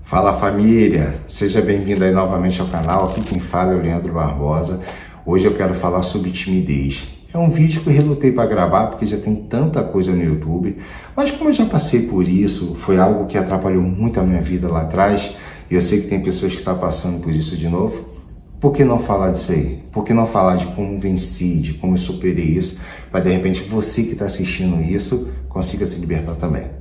Fala família, seja bem-vindo aí novamente ao canal. Aqui quem fala é o Leandro Barbosa. Hoje eu quero falar sobre timidez. É um vídeo que eu relutei para gravar porque já tem tanta coisa no YouTube, mas como eu já passei por isso, foi algo que atrapalhou muito a minha vida lá atrás, e eu sei que tem pessoas que estão passando por isso de novo. Por que não falar disso aí? Por que não falar de como venci, de como eu superei isso, para de repente você que está assistindo isso consiga se libertar também?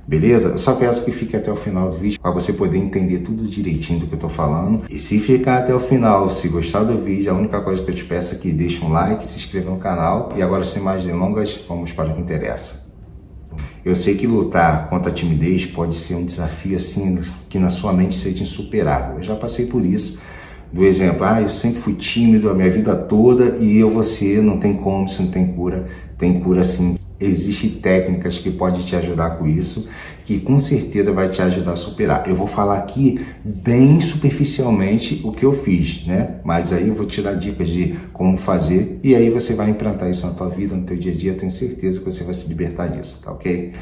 Beleza? Eu só peço que fique até o final do vídeo para você poder entender tudo direitinho do que eu tô falando. E se ficar até o final, se gostar do vídeo, a única coisa que eu te peço é que deixe um like, se inscreva no canal. E agora, sem mais delongas, vamos para o que interessa. Eu sei que lutar contra a timidez pode ser um desafio assim que na sua mente seja insuperável. Eu já passei por isso. Do exemplo, eu sempre fui tímido a minha vida toda e você não tem como, isso não tem cura. Tem cura sim. Existem técnicas que podem te ajudar com isso, que com certeza vai te ajudar a superar. Eu vou falar aqui bem superficialmente o que eu fiz, né? Mas aí eu vou te dar dicas de como fazer e aí você vai implantar isso na tua vida, no teu dia a dia. Eu tenho certeza que você vai se libertar disso, tá ok?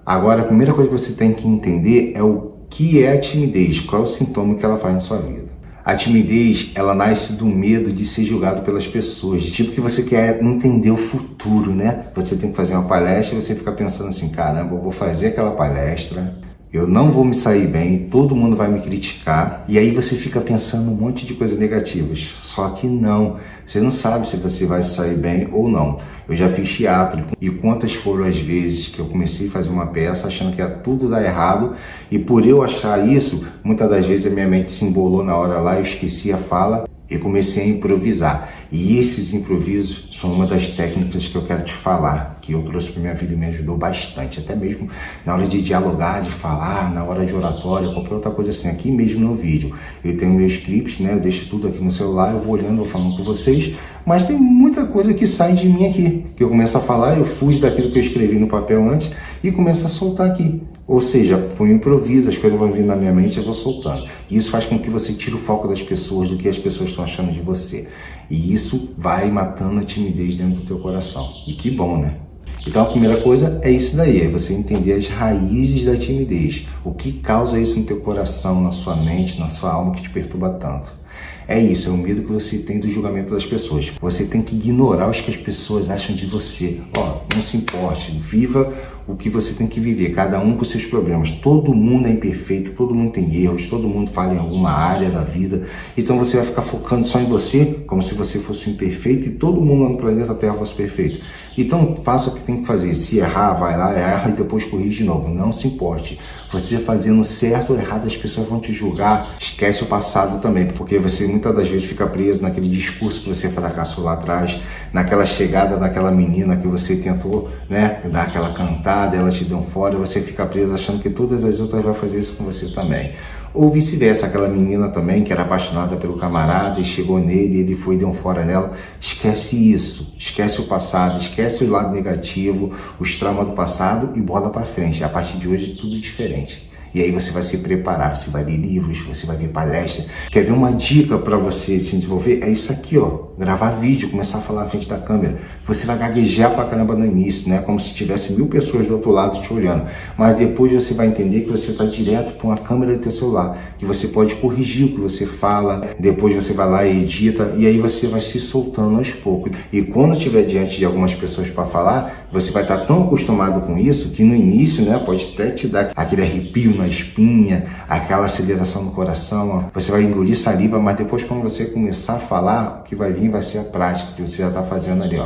Agora, a primeira coisa que você tem que entender é o que é a timidez, qual é o sintoma que ela faz na sua vida. A timidez, ela nasce do medo de ser julgado pelas pessoas, de tipo que você quer entender o futuro, né? Você tem que fazer uma palestra e você fica pensando assim, caramba, eu vou fazer aquela palestra, eu não vou me sair bem, todo mundo vai me criticar, e aí você fica pensando um monte de coisas negativas. Só que não, você não sabe se você vai sair bem ou não. Eu já fiz teatro e quantas foram as vezes que eu comecei a fazer uma peça achando que ia tudo dar errado, e por eu achar isso, muitas das vezes a minha mente se embolou na hora lá, eu esqueci a fala e comecei a improvisar. E esses improvisos são uma das técnicas que eu quero te falar, que eu trouxe para minha vida e me ajudou bastante, até mesmo na hora de dialogar, de falar, na hora de oratória, qualquer outra coisa assim. Aqui mesmo no vídeo eu tenho meus scripts, né? Eu deixo tudo aqui no celular, eu vou olhando, vou falando com vocês, mas tem muita coisa que sai de mim aqui, que eu começo a falar, eu fujo daquilo que eu escrevi no papel antes e começo a soltar aqui. Ou seja, foi um improviso, as coisas vão vir na minha mente e eu vou soltando. E isso faz com que você tire o foco das pessoas, do que as pessoas estão achando de você. E isso vai matando a timidez dentro do teu coração. E que bom, né? Então a primeira coisa é isso daí, é você entender as raízes da timidez. O que causa isso no teu coração, na sua mente, na sua alma que te perturba tanto. É isso, é o medo que você tem do julgamento das pessoas. Você tem que ignorar os que as pessoas acham de você. Não se importe, viva o que você tem que viver, cada um com seus problemas. Todo mundo é imperfeito, todo mundo tem erros, todo mundo falha em alguma área da vida. Então você vai ficar focando só em você, como se você fosse imperfeito e todo mundo no planeta Terra fosse perfeito. Então faça o que tem que fazer. Se errar, vai lá, erra e depois corrige de novo. Não se importe. Você fazendo certo ou errado, as pessoas vão te julgar. Esquece o passado também, porque você muitas das vezes fica preso naquele discurso que você fracassou lá atrás, naquela chegada daquela menina que você tentou, né, dar aquela cantada, ela te deu um fora, você fica preso achando que todas as outras vão fazer isso com você também. Ou vice-versa, aquela menina também que era apaixonada pelo camarada e chegou nele, ele foi e deu um fora nela. Esquece isso, esquece o passado, esquece o lado negativo, os traumas do passado e bola pra frente. A partir de hoje tudo diferente. E aí você vai se preparar, você vai ler livros, você vai ver palestras. Quer ver uma dica para você se desenvolver? É isso aqui, gravar vídeo, começar a falar na frente da câmera. Você vai gaguejar pra caramba no início, né? Como se tivesse 1000 pessoas do outro lado te olhando. Mas depois você vai entender que você está direto para uma câmera do teu celular, que você pode corrigir o que você fala, depois você vai lá e edita, e aí você vai se soltando aos poucos. E quando estiver diante de algumas pessoas para falar, você vai estar tão acostumado com isso que no início, né, pode até te dar aquele arrepio na espinha, aquela aceleração no coração, você vai engolir saliva, mas depois quando você começar a falar, o que vai vir vai ser a prática que você já está fazendo ali,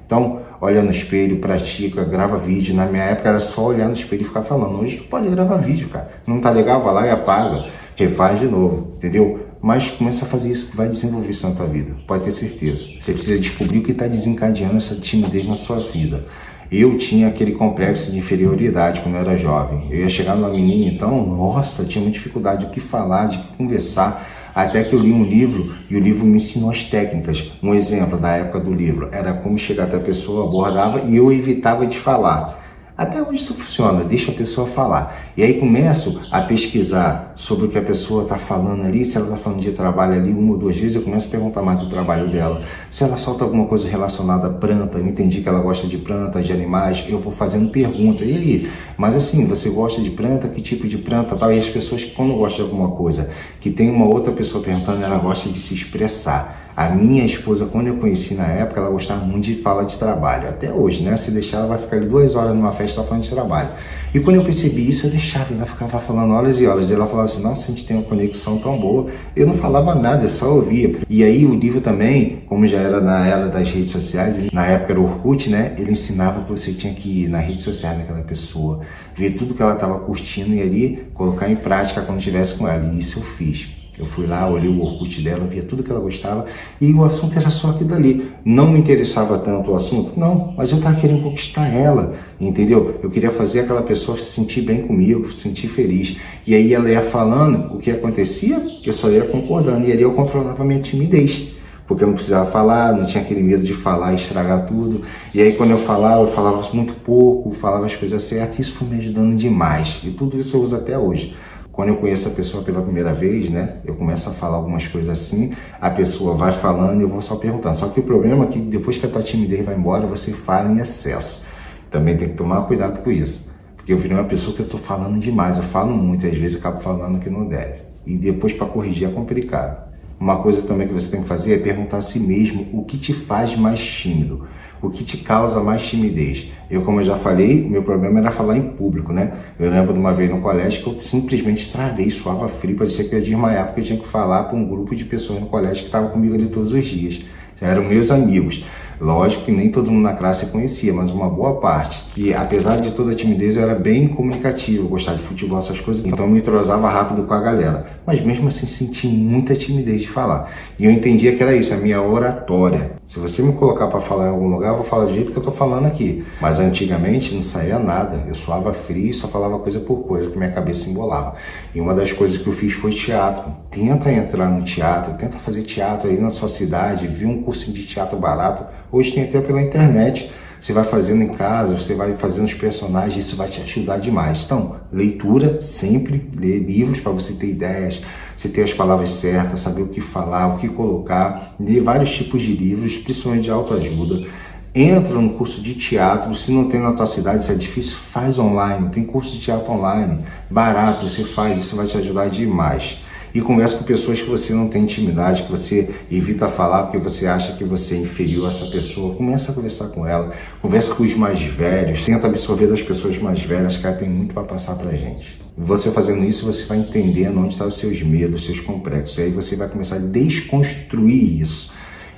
Então, olha no espelho, pratica, grava vídeo. Na minha época era só olhar no espelho e ficar falando. Hoje tu pode gravar vídeo, cara. Não tá legal? Vai lá e apaga, refaz de novo, entendeu? Mas começa a fazer isso que vai desenvolver isso na tua vida, pode ter certeza. Você precisa descobrir o que está desencadeando essa timidez na sua vida. Eu tinha aquele complexo de inferioridade quando eu era jovem. Eu ia chegar numa menina, então, nossa, tinha muita dificuldade de o que falar, de o que conversar. Até que eu li um livro e o livro me ensinou as técnicas. Um exemplo da época do livro era como chegar até a pessoa, abordava e eu evitava de falar. Até hoje isso funciona, deixa a pessoa falar. E aí começo a pesquisar sobre o que a pessoa está falando ali, se ela está falando de trabalho ali 1 ou 2 vezes, eu começo a perguntar mais do trabalho dela. Se ela solta alguma coisa relacionada a planta, eu entendi que ela gosta de plantas, de animais, eu vou fazendo pergunta. E aí? Mas assim, você gosta de planta? Que tipo de planta? Tal? E as pessoas que quando gostam de alguma coisa, que tem uma outra pessoa perguntando, ela gosta de se expressar. A minha esposa, quando eu conheci na época, ela gostava muito de falar de trabalho. Até hoje, né? Se deixar, ela vai ficar ali 2 horas numa festa falando de trabalho. E quando eu percebi isso, eu deixava. Ela ficava falando horas e horas. E ela falava assim, nossa, a gente tem uma conexão tão boa. Eu não falava nada, eu só ouvia. E aí o livro também, como já era na era das redes sociais, na época era o Orkut, né? Ele ensinava que você tinha que ir na rede social daquela pessoa, ver tudo que ela estava curtindo e ali colocar em prática quando estivesse com ela. E isso eu fiz. Eu fui lá, olhei o Orkut dela, via tudo que ela gostava e o assunto era só aquilo ali. Não me interessava tanto o assunto? Não, mas eu estava querendo conquistar ela, entendeu? Eu queria fazer aquela pessoa se sentir bem comigo, se sentir feliz. E aí ela ia falando, o que acontecia? Eu só ia concordando e ali eu controlava a minha timidez. Porque eu não precisava falar, não tinha aquele medo de falar e estragar tudo. E aí quando eu falava muito pouco, falava as coisas certas e isso foi me ajudando demais. E tudo isso eu uso até hoje. Quando eu conheço a pessoa pela primeira vez, né, eu começo a falar algumas coisas assim, a pessoa vai falando e eu vou só perguntando. Só que o problema é que depois que a tua timidez vai embora, você fala em excesso. Também tem que tomar cuidado com isso. Porque eu virei uma pessoa que eu estou falando demais, eu falo muito e às vezes eu acabo falando o que não deve. E depois para corrigir é complicado. Uma coisa também que você tem que fazer é perguntar a si mesmo o que te faz mais tímido, o que te causa mais timidez. Eu, como eu já falei, o meu problema era falar em público, né? Eu lembro de uma vez no colégio que eu simplesmente travei, suava frio, parecia que eu ia desmaiar, porque eu tinha que falar para um grupo de pessoas no colégio que estavam comigo ali todos os dias. Já eram meus amigos. Lógico que nem todo mundo na classe conhecia, mas uma boa parte. Que apesar de toda a timidez, eu era bem comunicativo, gostava de futebol, essas coisas. Então eu me entrosava rápido com a galera. Mas mesmo assim senti muita timidez de falar. E eu entendia que era isso, a minha oratória. Se você me colocar para falar em algum lugar, eu vou falar do jeito que eu tô falando aqui. Mas antigamente não saía nada. Eu suava frio e só falava coisa por coisa, que minha cabeça embolava. E uma das coisas que eu fiz foi teatro. Tenta entrar no teatro, tenta fazer teatro aí na sua cidade, vi um cursinho de teatro barato. Hoje tem até pela internet, você vai fazendo em casa, você vai fazendo os personagens, isso vai te ajudar demais. Então, leitura, sempre ler livros para você ter ideias, você ter as palavras certas, saber o que falar, o que colocar, ler vários tipos de livros, principalmente de autoajuda. Entra no curso de teatro, se não tem na tua cidade, se é difícil, faz online, tem curso de teatro online, barato, você faz, isso vai te ajudar demais. E conversa com pessoas que você não tem intimidade, que você evita falar porque você acha que você é inferior a essa pessoa. Começa a conversar com ela, conversa com os mais velhos, tenta absorver das pessoas mais velhas, que ela tem muito para passar pra gente. Você fazendo isso, você vai entendendo onde estão os seus medos, os seus complexos, e aí você vai começar a desconstruir isso.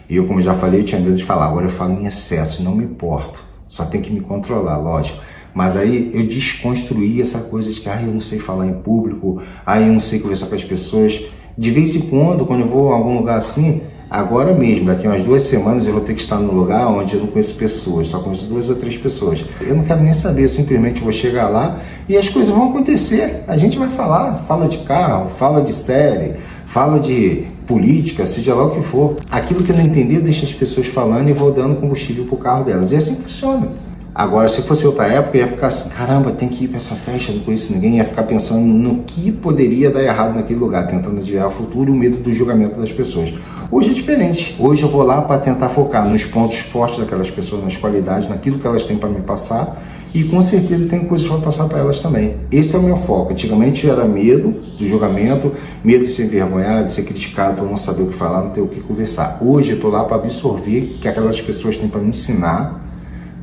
E eu, como já falei, eu tinha medo de falar, agora eu falo em excesso, não me importo, só tem que me controlar, lógico. Mas aí eu desconstruí essa coisa de que eu não sei falar em público, eu não sei conversar com as pessoas. De vez em quando eu vou a algum lugar assim, agora mesmo, daqui a umas 2 semanas eu vou ter que estar num lugar onde eu não conheço pessoas, só conheço 2 ou 3 pessoas. Eu não quero nem saber, eu simplesmente vou chegar lá e as coisas vão acontecer. A gente vai falar, fala de carro, fala de série, fala de política, seja lá o que for. Aquilo que eu não entendi, eu deixo as pessoas falando e vou dando combustível pro carro delas. E é assim que funciona. Agora, se fosse outra época, eu ia ficar assim, caramba, tem que ir para essa festa, não conheço ninguém, ia ficar pensando no que poderia dar errado naquele lugar, tentando adiar o futuro e o medo do julgamento das pessoas. Hoje é diferente. Hoje eu vou lá para tentar focar nos pontos fortes daquelas pessoas, nas qualidades, naquilo que elas têm para me passar, e com certeza tem coisas para passar para elas também. Esse é o meu foco. Antigamente era medo do julgamento, medo de ser envergonhado, de ser criticado por não saber o que falar, não ter o que conversar. Hoje eu estou lá para absorver o que aquelas pessoas têm para me ensinar,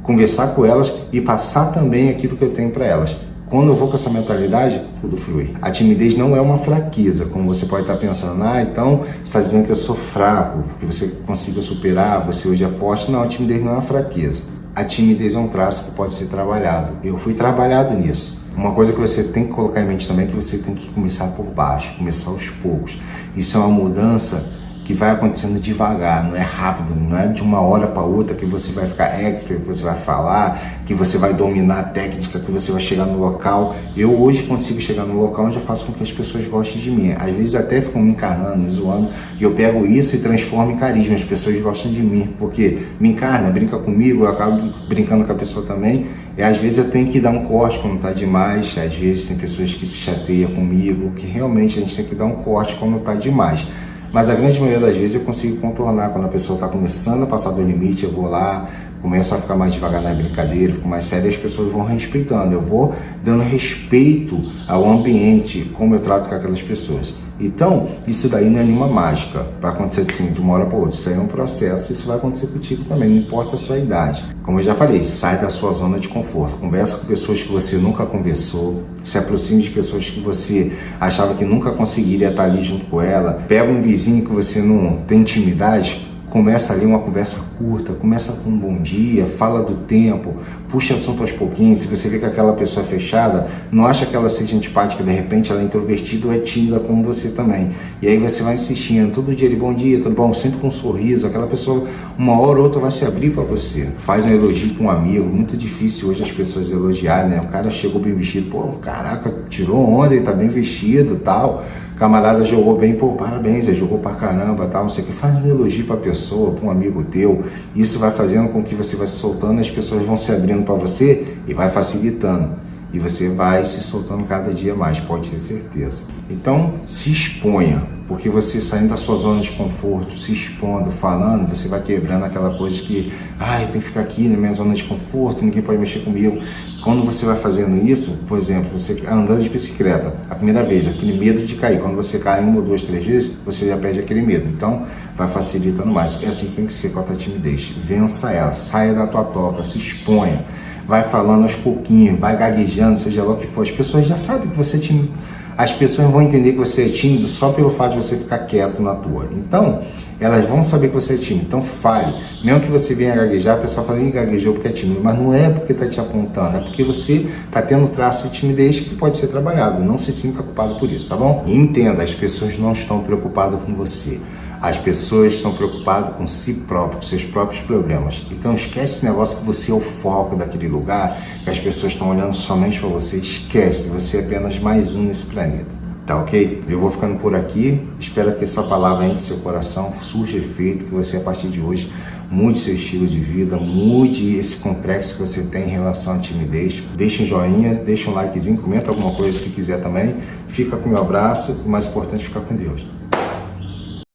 conversar com elas e passar também aquilo que eu tenho para elas. Quando eu vou com essa mentalidade, tudo flui. A timidez não é uma fraqueza, como você pode estar pensando, então você está dizendo que eu sou fraco, que você consiga superar, você hoje é forte. Não, a timidez não é uma fraqueza. A timidez é um traço que pode ser trabalhado. Eu fui trabalhado nisso. Uma coisa que você tem que colocar em mente também é que você tem que começar por baixo, começar aos poucos. Isso é uma mudança que vai acontecendo devagar, não é rápido, não é de uma hora para outra que você vai ficar expert, que você vai falar, que você vai dominar a técnica, que você vai chegar no local. Eu hoje consigo chegar no local onde eu faço com que as pessoas gostem de mim. Às vezes até ficam me encarnando, me zoando, e eu pego isso e transformo em carisma. As pessoas gostam de mim, porque me encarna, brinca comigo, eu acabo brincando com a pessoa também. E às vezes eu tenho que dar um corte quando tá demais, às vezes tem pessoas que se chateiam comigo, que realmente a gente tem que dar um corte quando tá demais. Mas a grande maioria das vezes eu consigo contornar. Quando a pessoa está começando a passar do limite, eu vou lá, começo a ficar mais devagar na brincadeira, fico mais sério e as pessoas vão respeitando. Eu vou dando respeito ao ambiente, como eu trato com aquelas pessoas. Então, isso daí não é nenhuma mágica para acontecer assim de uma hora para outra. Isso aí é um processo, isso vai acontecer contigo também, não importa a sua idade. Como eu já falei, sai da sua zona de conforto. Conversa com pessoas que você nunca conversou, se aproxime de pessoas que você achava que nunca conseguiria estar ali junto com ela. Pega um vizinho que você não tem intimidade, começa ali uma conversa curta, começa com um bom dia, fala do tempo, puxa o assunto aos pouquinhos. Se você vê que aquela pessoa é fechada, não acha que ela seja antipática, de repente ela é introvertida ou é tímida como você também. E aí você vai insistindo, todo dia, bom dia, tudo bom, sempre com um sorriso, aquela pessoa uma hora ou outra vai se abrir para você. Faz um elogio para um amigo, muito difícil hoje as pessoas elogiarem, né? O cara chegou bem vestido, pô, caraca, tirou onda, ele tá bem vestido e tal. Camarada jogou bem, pô, parabéns, ele jogou pra caramba, tal, não sei o que. Faz um elogio pra pessoa, pra um amigo teu. Isso vai fazendo com que você vai se soltando, as pessoas vão se abrindo pra você e vai facilitando. E você vai se soltando cada dia mais, pode ter certeza. Então, se exponha, porque você saindo da sua zona de conforto, se expondo, falando, você vai quebrando aquela coisa que, eu tenho que ficar aqui na minha zona de conforto, ninguém pode mexer comigo. Quando você vai fazendo isso, por exemplo, você andando de bicicleta, a primeira vez, aquele medo de cair, quando você cai 1, 2, 3 vezes, você já perde aquele medo. Então, vai facilitando mais. É assim que tem que ser com a tua timidez. Vença ela, saia da tua toca, se exponha. Vai falando aos pouquinhos, vai gaguejando, seja lá o que for. As pessoas já sabem que você é tímido. As pessoas vão entender que você é tímido só pelo fato de você ficar quieto na tua. Então, elas vão saber que você é tímido. Então, fale. Mesmo que você venha gaguejar, a pessoa fala que gaguejou porque é tímido. Mas não é porque está te apontando, é porque você está tendo traço de timidez que pode ser trabalhado. Não se sinta culpado por isso, tá bom? E entenda, as pessoas não estão preocupadas com você. As pessoas estão preocupadas com si próprias, com seus próprios problemas. Então esquece esse negócio que você é o foco daquele lugar, que as pessoas estão olhando somente para você. Esquece, você é apenas mais um nesse planeta. Tá ok? Eu vou ficando por aqui. Espero que essa palavra entre seu coração, surja efeito, que você a partir de hoje mude seu estilo de vida, mude esse complexo que você tem em relação à timidez. Deixa um joinha, deixa um likezinho, comenta alguma coisa se quiser também. Fica com o meu abraço, o mais importante é ficar com Deus.